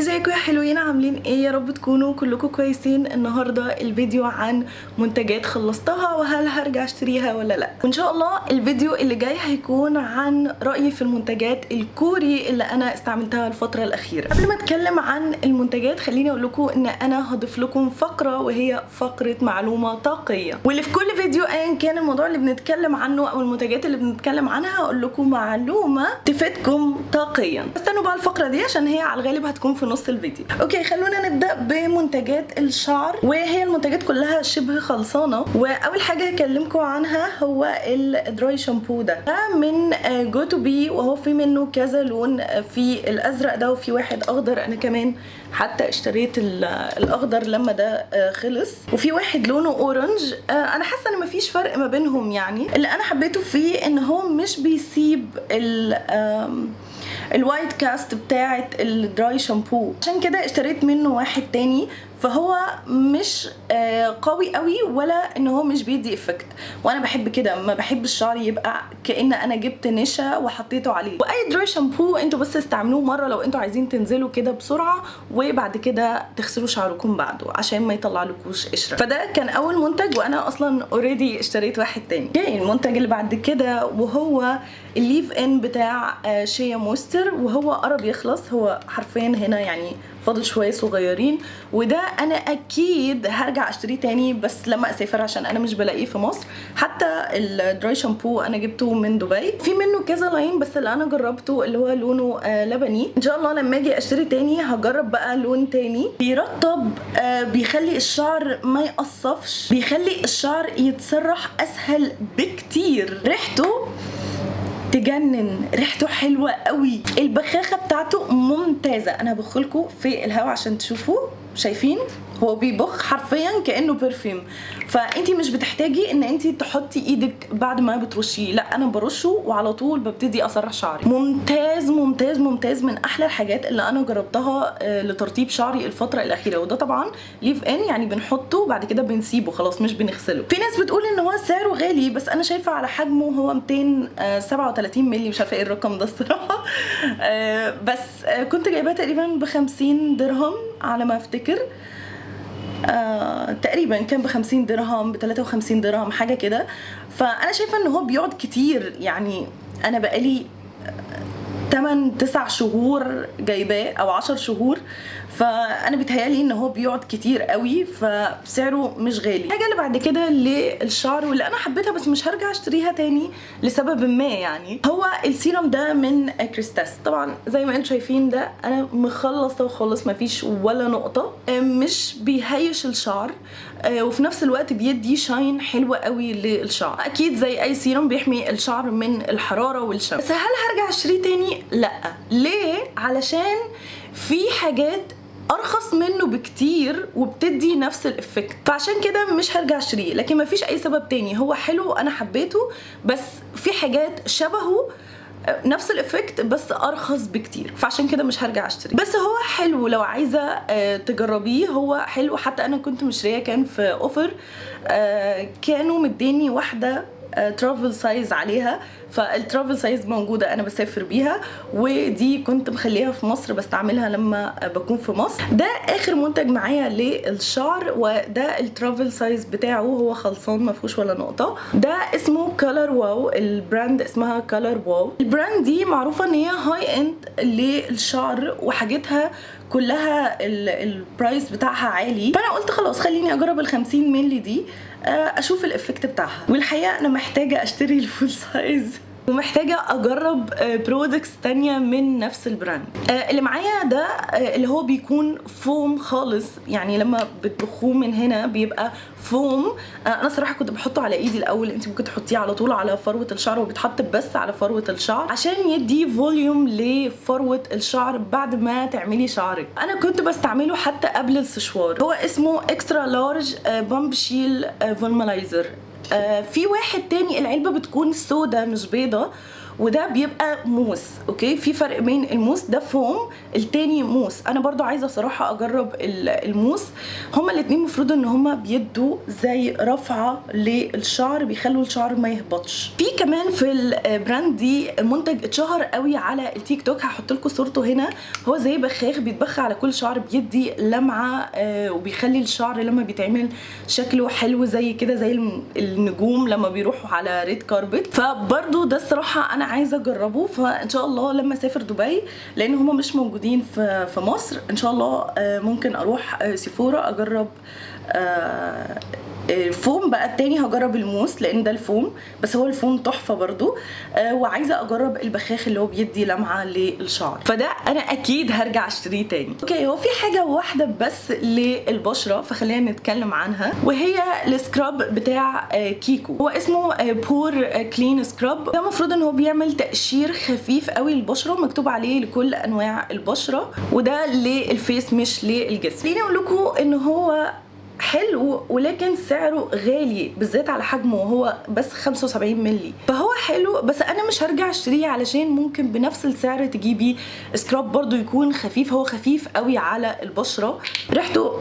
ازيكم يا حلوين، عاملين ايه؟ يا رب تكونوا كلكم كويسين. النهارده الفيديو عن منتجات خلصتها وهل هرجع اشتريها ولا لا. وان شاء الله الفيديو اللي جاي هيكون عن رايي في المنتجات الكوري اللي انا استعملتها الفتره الاخيره. قبل ما اتكلم عن المنتجات خليني اقول لكم ان انا هضيف لكم فقره وهي فقره معلومه طاقيه، واللي في كل فيديو ايا كان الموضوع اللي بنتكلم عنه او المنتجات اللي بنتكلم عنها هقول لكم معلومه تفيدكم طاقيا. استنوا بقى الفقره دي عشان هي على الغالب هتكون في نص الفيديو. اوكي، خلونا نبدا بمنتجات الشعر، وهي المنتجات كلها شبه خلصانه. واول حاجه هكلمكم عنها هو الدراي شامبو ده من جو تو بي، وهو في منه كذا لون، في الازرق ده وفي واحد اخضر. انا كمان حتى اشتريت الاخضر لما ده خلص، وفي واحد لونه اورنج. انا حاسه ان مفيش فرق ما بينهم. يعني اللي انا حبيته فيه ان هو مش بيسيب الوايت كاست بتاعه الدراي شامبو، عشان كده اشتريت منه واحد تاني. فهو مش قوي قوي ولا ان هو مش بيدي افكت، وانا بحب كده. ما بحب الشعر يبقى كأن انا جبت نشا وحطيته عليه. واي دراي شامبو انتوا بس استعملوه مره لو انتوا عايزين تنزلوا كده بسرعه، وبعد كده تغسلوا شعركم بعده عشان ما يطلعلكوش قشره. فده كان اول منتج، وانا اصلا اوريدي اشتريت واحد تاني. المنتج اللي بعد كده وهو الليف ان بتاع شيا موستر، وهو قرب يخلص. هو حرفيا هنا يعني فاضل شويه صغيرين، وده انا اكيد هرجع اشتريه تاني بس لما اسافر، عشان انا مش بلاقيه في مصر. حتى الدراي شامبو انا جبته من دبي، في منه كذا لاين، بس اللي انا جربته اللي هو لونه لبني. ان شاء الله لما اجي اشتري تاني هجرب بقى لون تاني. بيرطب، بيخلي الشعر ما يقصفش، بيخلي الشعر يتسرح اسهل بكتير. ريحته تجنن، ريحته حلوه قوي، البخاخه بتاعته ممتازه. انا هبخلكوا في الهواء عشان تشوفوا. شايفين هو بيبخ حرفيا كانه برفيوم، فانتي مش بتحتاجي ان انتي تحطي ايدك بعد ما بترشيه، لا انا برشه وعلى طول ببتدي اسرح شعري. ممتاز ممتاز ممتاز، من احلى الحاجات اللي انا جربتها لترطيب شعري الفتره الاخيره. وده طبعا ليف ان، يعني بنحطه بعد كده بنسيبه خلاص مش بنغسله. في ناس بتقول ان هو سعره غالي، بس انا شايفه على حجمه هو 237 مللي، مش عارفه ايه الرقم ده الصراحه. بس كنت جايباه تقريبا ب50 درهم على ما افتكر. تقريبا كان ب50 درهم، ب53 درهم حاجه كده. فانا شايفه ان هو بيقعد كتير. يعني انا بقالي 8-9 شهور جايباه او 10 شهور، فانا بيتهيالي ان هو بيقعد كتير قوي، فسعره مش غالي. الحاجه اللي بعد كده للشعر واللي انا حبيتها بس مش هرجع اشتريها تاني لسبب ما، يعني هو السيرم ده من كريستاس. طبعا زي ما انتم شايفين ده انا مخلصه وخالص، مفيش ولا نقطه. مش بيهيش الشعر، وفي نفس الوقت بيدي شاين حلوه قوي للشعر. اكيد زي اي سيرم بيحمي الشعر من الحراره والشمس. بس هل هرجع اشتريه تاني؟ لا. ليه؟ علشان في حاجات ارخص منه بكتير وبتدي نفس الافكت، فعشان كده مش هرجع اشتريه. لكن مفيش اي سبب تاني، هو حلو انا حبيته، بس في حاجات شبهه نفس الافكت بس ارخص بكتير، فعشان كده مش هرجع اشتري. بس هو حلو لو عايزه تجربيه، هو حلو. حتى انا كنت مشتريه كان في اوفر، كانوا مديني واحده ترافل سايز عليها، فالترافل سايز موجوده انا بسافر بيها، ودي كنت مخليها في مصر بستعملها لما بكون في مصر. ده اخر منتج معايا للشعر، وده الترافل سايز بتاعه، هو خلصان ما فيهوش ولا نقطه. ده اسمه كولر واو، البراند اسمها كولر واو. البراند دي معروفه ان هي هاي اند للشعر، وحاجتها كلها البرايس بتاعها عالي. فانا قلت خلاص خليني اجرب ال50 مللي دي اشوف الافكت بتاعها. والحقيقه انا محتاجه اشتري الفول سايز، ومحتاجه اجرب برودكتس تانية من نفس البراند. اللي معايا ده اللي هو بيكون فوم خالص، يعني لما بتبخوه من هنا بيبقى فوم. انا صراحه كنت بحطه على ايدي الاول، انت ممكن تحطيه على طول على فروه الشعر، وبيتحط بس على فروه الشعر عشان يدي فوليوم لفروه الشعر بعد ما تعملي شعرك. انا كنت بستعمله حتى قبل السشوار. هو اسمه اكسترا لارج بامب شيل فولمالايزر. في واحد تاني العلبه بتكون سودا مش بيضه، وده بيبقى موس. اوكي، في فرق بين الموس ده فوم، التاني موس. انا برضو عايزه صراحه اجرب الموس. هما الاتنين مفروض ان هما بيدوا زي رفعه للشعر، بيخلوا الشعر ما يهبطش. في كمان في البراند دي منتج اتشهر قوي على التيك توك، هحط لكم صورته هنا. هو زي بخاخ بيتبخ على كل شعر، بيدي لمعه وبيخلي الشعر لما بيتعمل شكله حلو زي كده، زي النجوم لما بيروحوا على ريد كاربت. فبرضو ده الصراحه انا عايزه اجربه، فان شاء الله لما اسافر دبي، لان هما مش موجودين في مصر، ان شاء الله ممكن اروح سيفورا اجرب الفوم. بقى التاني هجرب الموس لان ده الفوم، بس هو الفوم تحفه برضو. وعايزه اجرب البخاخ اللي هو بيدي لمعه للشعر، فده انا اكيد هرجع اشتريه تاني. اوكي، هو في حاجه واحده بس للبشره فخلينا نتكلم عنها، وهي السكراب بتاع كيكو. هو اسمه بور كلين سكراب. ده المفروض ان هو بيعمل تقشير خفيف قوي للبشره، مكتوب عليه لكل انواع البشره، وده للفيس مش للجسم. خليني اقول لكم ان هو حلو، ولكن سعره غالي بالذات على حجمه، وهو بس 75 ملي، فهو حلو بس انا مش هرجع اشتريه، علشان ممكن بنفس السعر تجيبي سكراب برضو يكون خفيف. هو خفيف قوي على البشرة، ريحته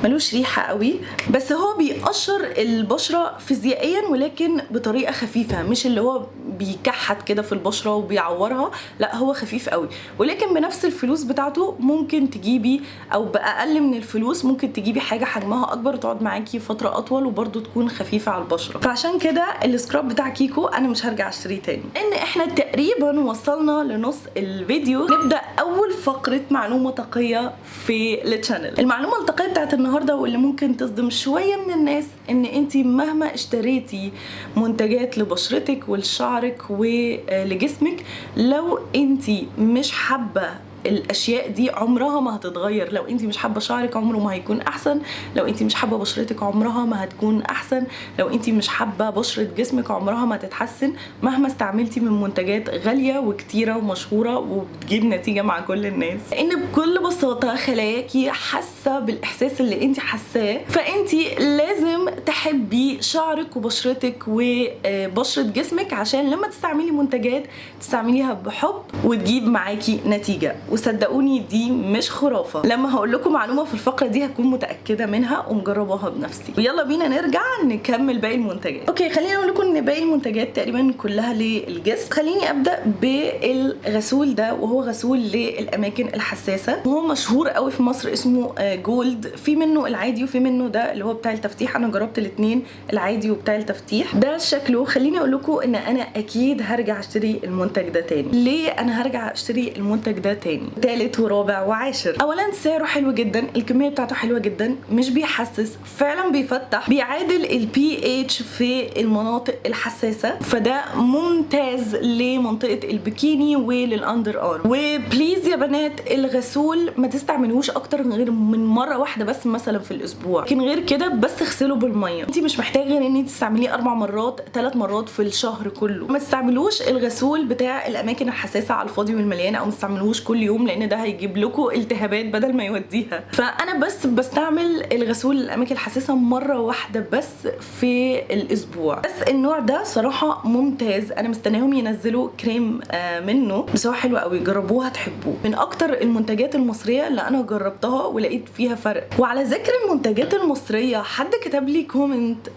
ملوش ريحة قوي، بس هو بيقشر البشرة فيزيائيا ولكن بطريقة خفيفة، مش اللي هو بيكحت كده في البشرة وبيعورها، لا هو خفيف قوي. ولكن بنفس الفلوس بتاعته ممكن تجيبي، او بأقل من الفلوس ممكن تجيبي حاجة حجمها اكبر وتقعد معاكي فترة اطول وبرضو تكون خفيفة على البشرة. فعشان كده السكراب بتاع كيكو انا مش هرجع اشتريه تاني. ان احنا تقريبا وصلنا لنص الفيديو، نبدأ اول فقرة معلومة طاقية في التشانل. المعلومة الطاقية بتاعت النهارده واللي ممكن تصدم شويه من الناس، ان انتي مهما اشتريتي منتجات لبشرتك ولشعرك ولجسمك، لو انتي مش حابه الاشياء دي عمرها ما هتتغير. لو انتي مش حابه شعرك عمره ما هيكون احسن، لو انتي مش حابه بشرتك عمرها ما هتكون احسن، لو انتي مش حابه بشره جسمك عمرها ما هتتحسن، مهما استعملتي من منتجات غاليه وكتيره ومشهوره وبتجيب نتيجه مع كل الناس. ان بكل بساطه خلاياكي حاسه بالاحساس اللي انتي حاساه، فانتي لازم تحبي شعرك وبشرتك وبشره جسمك، عشان لما تستعملي منتجات تستعمليها بحب وتجيب معاكي نتيجه. وصدقوني دي مش خرافه، لما هقول لكم معلومه في الفقره دي هكون متاكده منها ومجرباها بنفسي. ويلا بينا نرجع نكمل باقي المنتجات. اوكي، خليني اقول لكم ان باقي المنتجات تقريبا كلها للجسم. خليني ابدا بالغسول ده، وهو غسول للاماكن الحساسه، وهو مشهور قوي في مصر، اسمه جولد. في منه العادي وفي منه ده اللي هو بتاع التفتيح. انا جربت الاثنين، العادي وبتاع التفتيح. ده شكله. خليني اقول لكم ان انا اكيد هرجع اشتري المنتج ده تاني. ليه انا هرجع اشتري المنتج ده تاني تالت ورابع وعاشر؟ اولا سعره حلو جدا، الكميه بتاعته حلوه جدا، مش بيحسس، فعلا بيفتح، بيعادل البي اتش في المناطق الحساسه، فده ممتاز لمنطقه البكيني وللاندر ارم. وبليز يا بنات، الغسول ما تستعملوش اكتر غير من مره واحده بس مثلا في الاسبوع، لكن غير كده بس اغسله بالميه. انت مش محتاجه ان انت تستعمليه 4 مرات 3 مرات في الشهر كله. ما تستعملوش الغسول بتاع الاماكن الحساسه على الفاضي والمليان، او ما تستعملوش كل يوم، لان ده هيجيب لكم التهابات بدل ما يوديها. فانا بس بستعمل الغسول للاماكن الحساسه مره واحده بس في الاسبوع. بس النوع ده صراحه ممتاز، انا مستنيهم ينزلوا كريم منه، بس هو حلو قوي، جربوه هتحبوه. من اكتر المنتجات المصريه اللي انا جربتها ولقيت فيها فرق. وعلى ذكر المنتجات المصريه، حد كتب لي كومنت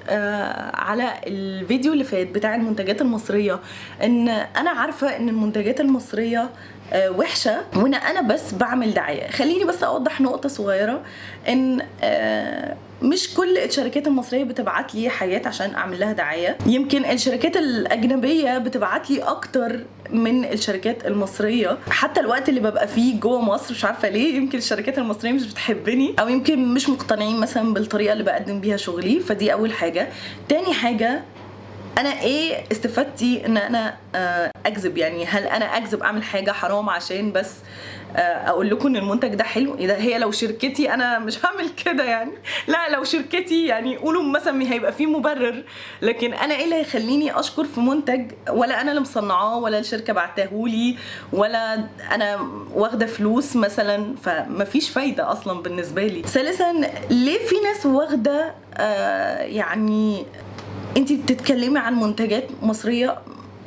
على الفيديو اللي فات بتاع المنتجات المصريه، ان انا عارفه ان المنتجات المصريه وحشه وان انا بس بعمل دعايه. خليني بس اوضح نقطه صغيره، ان مش كل الشركات المصريه بتبعت لي حاجات عشان اعمل لها دعايه. يمكن الشركات الاجنبيه بتبعت لي اكتر من الشركات المصريه، حتى الوقت اللي ببقى فيه جوه مصر مش عارفه ليه. يمكن الشركات المصريه مش بتحبني، او يمكن مش مقتنعين مثلا بالطريقه اللي بقدم بيها شغلي. فدي اول حاجه. تاني حاجه، انا ايه استفدتي ان انا اكذب؟ يعني هل انا اكذب اعمل حاجه حرام عشان بس اقول لكم ان المنتج ده حلو؟ اذا هي لو شركتي انا مش هعمل كده يعني. لا، لو شركتي يعني قولوا مثلا هيبقى فيه مبرر، لكن انا ايه اللي هيخليني اشكر في منتج ولا انا اللي مصنعاه ولا الشركه بعتهولي ولا انا واخده فلوس مثلا؟ فمفيش فايده اصلا بالنسبه لي. ثالثا، ليه في ناس واخده يعني انتي بتتكلمي عن منتجات مصريه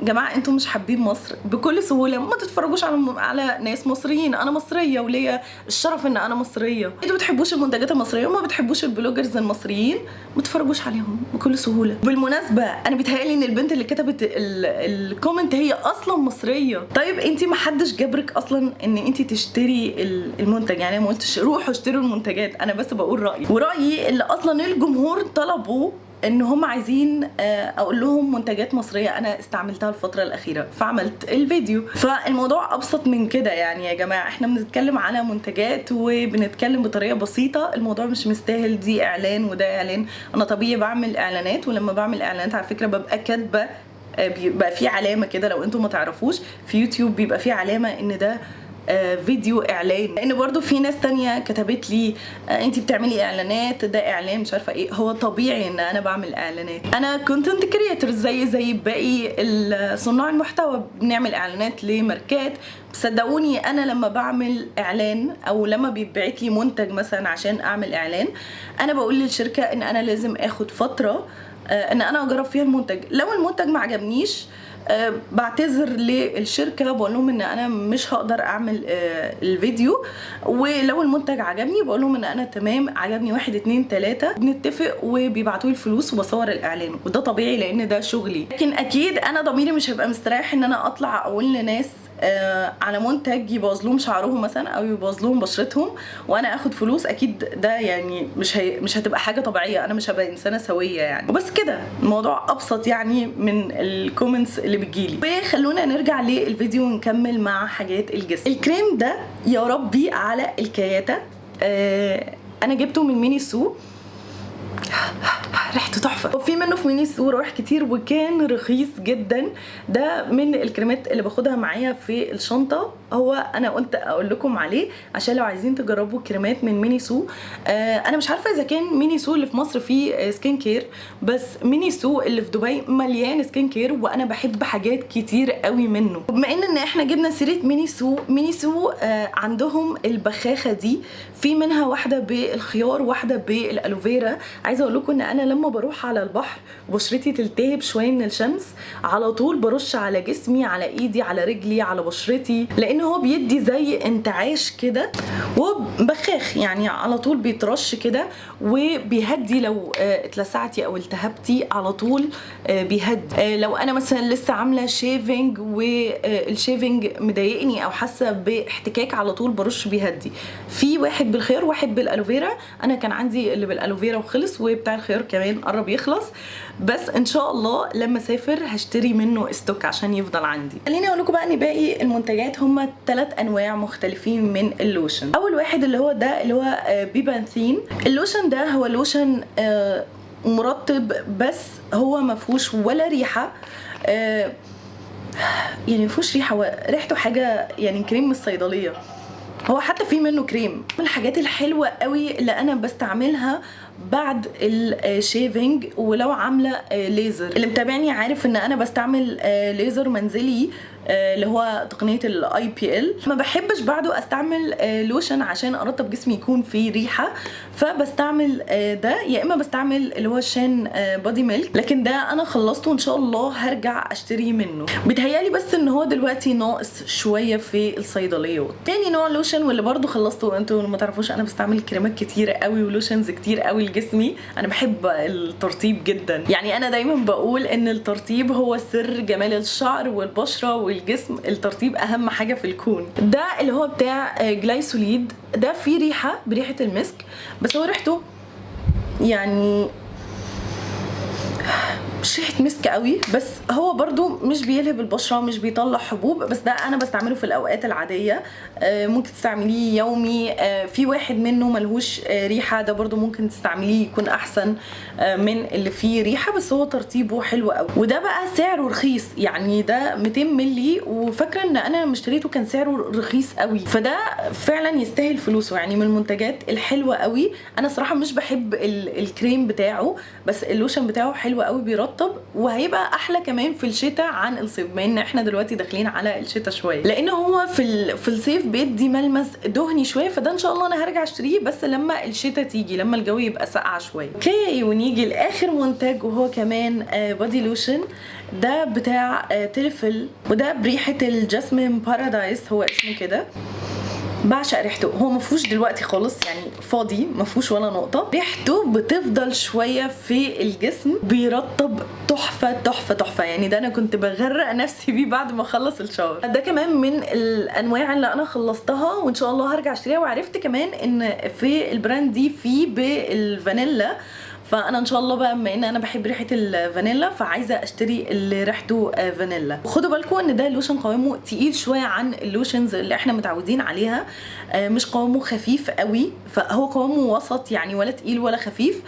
جماعه انتوا مش حابين مصر بكل سهوله ما تتفرجوش على ناس مصريين. انا مصريه وليا الشرف ان انا مصريه. انتوا بتحبوش المنتجات المصريه وما بتحبوش البلوجرز المصريين، ما تتفرجوش عليهم بكل سهوله. بالمناسبه انا بيتهيألي ان البنت اللي كتبت الكومنت هي اصلا مصريه. طيب انت ما حدش جبرك اصلا ان انت تشتري المنتج، يعني ما قلتش روحوا اشتروا المنتجات، انا بس بقول رايي، ورايي اللي اصلا الجمهور طلبوا ان هم عايزين اقول لهم منتجات مصريه انا استعملتها الفتره الاخيره فعملت الفيديو. فالموضوع ابسط من كده يعني يا جماعه، احنا بنتكلم على منتجات وبنتكلم بطريقه بسيطه، الموضوع مش مستاهل دي اعلان وده اعلان. انا طبيعي بعمل اعلانات، ولما بعمل اعلانات على فكره ببقى كاتبه، بيبقى في علامه كده لو انتم ما تعرفوش في يوتيوب بيبقى في علامه ان ده فيديو اعلان، لان برضو في ناس تانية كتبت لي انتي بتعملي اعلانات، ده اعلان مش عارفه ايه. هو طبيعي ان انا بعمل اعلانات، انا كونتنت كريتور زي باقي صناع المحتوى، بنعمل اعلانات لماركات. صدقوني انا لما بعمل اعلان او لما بيتبعت لي منتج مثلا عشان اعمل اعلان، انا بقول للشركه ان انا لازم اخد فتره ان انا اجرب فيها المنتج. لو المنتج ما عجبنيش بعتذر للشركه، بقول لهم ان انا مش هقدر اعمل الفيديو، ولو المنتج عجبني بقول لهم ان انا تمام عجبني 1 2 3، بنتفق وبيبعتوا لي الفلوس وبصور الاعلان، وده طبيعي لان ده شغلي. لكن اكيد انا ضميري مش هيبقى مستريح ان انا اطلع اقول لناس على منتج يبوظ لهم شعرهم مثلا او يبوظ لهم بشرتهم وانا اخد فلوس. اكيد ده يعني مش هتبقى حاجه طبيعيه، انا مش هبقى انسانه سويه يعني. وبس كده، الموضوع ابسط يعني من الكومنتس اللي بتجيلي. وخلونا نرجع للفيديو ونكمل مع حاجات الجسم. الكريم ده يا ربي على الكياته، انا جبته من ميني سو، ريحته تحفه، وفي منه في ميني سو روايح كتير وكان رخيص جدا. ده من الكريمات اللي باخدها معايا في الشنطه، هو انا قلت اقول لكم عليه عشان لو عايزين تجربوا كريمات من ميني سو. انا مش عارفه اذا كان ميني سو اللي في مصر فيه سكين كير، بس ميني سو اللي في دبي مليان سكين كير وانا بحب حاجات كتير قوي منه. بما ان احنا جبنا سيره ميني سو عندهم البخاخه دي، في منها واحده بالخيار واحده بالالوفيرا. عايزه اقول لكم ان انا لما بروح على البحر وبشرتي تلتهب شويه من الشمس، على طول برش على جسمي، على ايدي، على رجلي، على بشرتي، لان هو بيدي زي انتعاش كده وبخاخ، يعني على طول بيترش كده وبيهدي. لو اتلسعتي او التهبتي على طول بيهدي. لو انا مثلا لسه عامله شيفنج والشيفنج مضايقني او حاسه باحتكاك، على طول برش بيهدي. في واحد بالخيار واحد بالالوفيرا، انا كان عندي اللي بالالوفيرا وخلص، وبتاع الخيار كمان قرب يخلص، بس ان شاء الله لما اسافر هشتري منه استوك عشان يفضل عندي. خليني اقول لكم بقى ان باقي المنتجات هم 3 انواع مختلفين من اللوشن. اول واحد اللي هو ده اللي هو بيبانثين. اللوشن ده هو لوشن مرطب، بس هو ما فيهوش ولا ريحه، يعني ما فيهوش ريحه، ريحته حاجه يعني كريم من الصيدليه. هو حتى في منه كريم. من الحاجات الحلوه قوي اللي انا بستعملها بعد الشيفنج ولو عامله ليزر. اللي متابعني عارف ان انا بستعمل ليزر منزلي اللي هو تقنيه الاي بي ال. ما بحبش بعده استعمل لوشن عشان ارطب جسمي يكون فيه ريحه، فبستعمل ده، يا اما بستعمل اللي هو الشان بودي ميلك، لكن ده انا خلصته ان شاء الله هرجع اشتري منه. بيتهيالي بس ان هو دلوقتي ناقص شويه في الصيدليات. تاني نوع لوشن واللي برده خلصته، انتوا ما تعرفوش انا بستعمل كريمات كتير قوي ولوشنز كتير قوي لجسمي، انا بحب الترطيب جدا. يعني انا دايما بقول ان الترطيب هو سر جمال الشعر والبشره والجسم، الترطيب اهم حاجه في الكون. ده اللي هو بتاع جلايسوليد، ده فيه ريحه بريحه المسك، بس هو ريحته يعني مش ريحه مسك قوي، بس هو برضو مش بيلهب البشره، مش بيطلع حبوب، بس ده انا بستعمله في الاوقات العاديه، ممكن تستعمليه يومي. في واحد منه ملهوش ريحه، ده برضو ممكن تستعمليه يكون احسن من اللي فيه ريحه، بس هو ترطيبه حلو قوي. وده بقى سعره رخيص، يعني ده 200 مللي، وفاكره ان انا مشتريته كان سعره رخيص قوي، فده فعلا يستاهل فلوسه، يعني من المنتجات الحلوه قوي. انا صراحه مش بحب الكريم بتاعه، بس اللوشن بتاعه حلو قوي، بيرطب بيرطب، وهيبقى احلى كمان في الشتاء عن الصيف، بما ان احنا دلوقتي داكلين على الشتاء شويه، لان هو في الصيف بيدي ملمس دهني شويه، فده ان شاء الله انا هرجع اشتريه بس لما الشتاء تيجي، لما الجو يبقى ساقع شويه. اوكي، ونيجي لاخر منتج وهو كمان بودي لوشن. ده بتاع تلفل، وده بريحه الجاسمين بارادايس، هو اسمه كده. بعشق ريحته، هو مفهوش دلوقتي خالص يعني فاضي، مفهوش ولا نقطه. ريحته بتفضل شويه في الجسم، بيرطب تحفه تحفه تحفه يعني. ده انا كنت بغرق نفسي بيه بعد ما اخلص الشاور. ده كمان من الانواع اللي انا خلصتها وان شاء الله هرجع اشتريها. وعرفت كمان ان في البراند دي في بالفانيلا، فانا ان شاء الله بقى بما ان انا بحب ريحه الفانيلا فعايزه اشتري اللي ريحته فانيلا. خدوا بالكم ان ده لوشن قوامه تقيل شويه عن اللوشنز اللي احنا متعودين عليها، مش قوامه خفيف قوي، فهو قوامه وسط يعني، ولا تقيل ولا خفيف،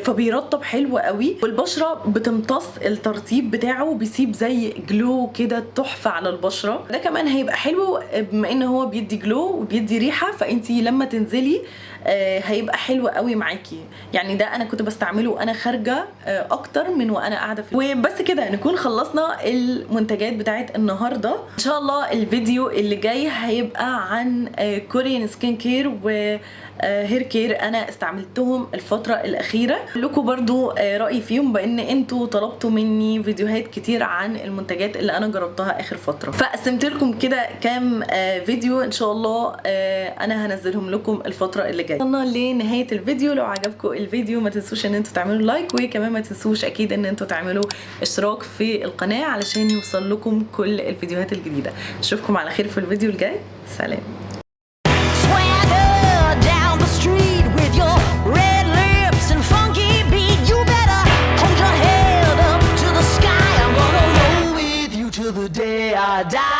فبيرطب حلو قوي، والبشره بتمتص الترطيب بتاعه، بيسيب زي جلو كده تحفه على البشره. ده كمان هيبقى حلو بما ان هو بيدي جلو وبيدي ريحه، فانتي لما تنزلي هيبقى حلو قوي معاكي يعني. ده انا كنت بستعمله وانا خارجه اكتر من وانا قاعده في. وبس كده نكون خلصنا المنتجات بتاعت النهارده. ان شاء الله الفيديو اللي جاي هيبقى عن كوريان سكين كير و هير كير انا استعملتهم الفتره الاخيره. لكم برضو رايي فيهم، بان انتوا طلبتوا مني فيديوهات كتير عن المنتجات اللي انا جربتها اخر فتره، فقسمت لكم كده كام فيديو ان شاء الله انا هنزلهم لكم الفتره اللي جايه. وصلنا لنهايه الفيديو. لو عجبكم الفيديو ما تنسوش ان انتوا تعملوا لايك، وكمان ما تنسوش اكيد ان انتوا تعملوا اشتراك في القناه علشان يوصل لكم كل الفيديوهات الجديده. اشوفكم على خير في الفيديو الجاي. سلام.